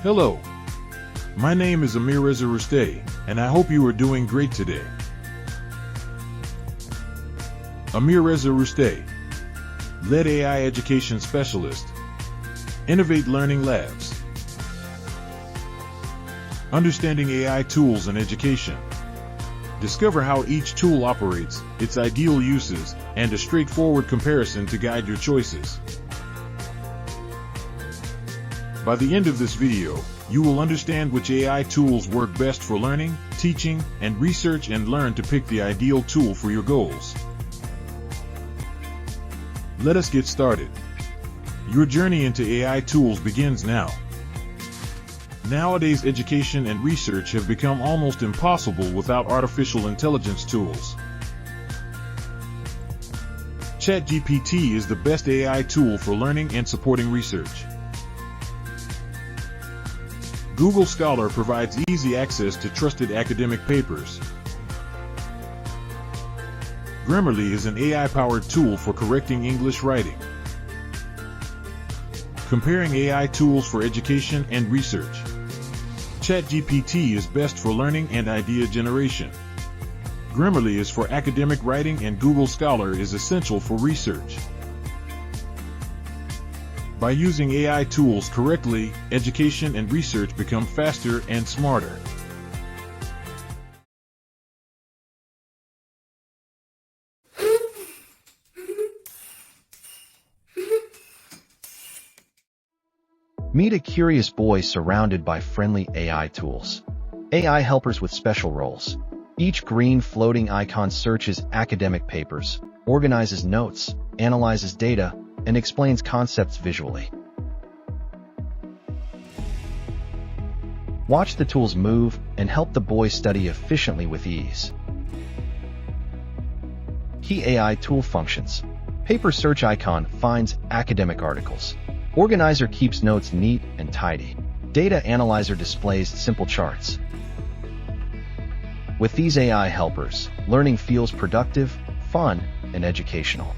Hello, my name is Amir Reza Rustay, and I hope you are doing great today. Amir Reza Rustay, Lead AI Education Specialist, Innovate Learning Labs. Understanding AI tools in education. Discover how each tool operates, its ideal uses, and a straightforward comparison to guide your choices. By the end of this video, you will understand which AI tools work best for learning, teaching, and research, and learn to pick the ideal tool for your goals. Let us get started. Your journey into AI tools begins now. Nowadays, education and research have become almost impossible without artificial intelligence tools. ChatGPT is the best AI tool for learning and supporting research. Google Scholar provides easy access to trusted academic papers. Grammarly is an AI-powered tool for correcting English writing. Comparing AI tools for education and research. ChatGPT is best for learning and idea generation. Grammarly is for academic writing, and Google Scholar is essential for research. By using AI tools correctly, education and research become faster and smarter. Meet a curious boy surrounded by friendly AI tools. AI helpers with special roles. Each green floating icon searches academic papers, organizes notes, analyzes data, and explains concepts visually. Watch the tools move and help the boy study efficiently with ease. Key AI tool functions. Paper search icon finds academic articles. Organizer keeps notes neat and tidy. Data analyzer displays simple charts. With these AI helpers, learning feels productive, fun, and educational.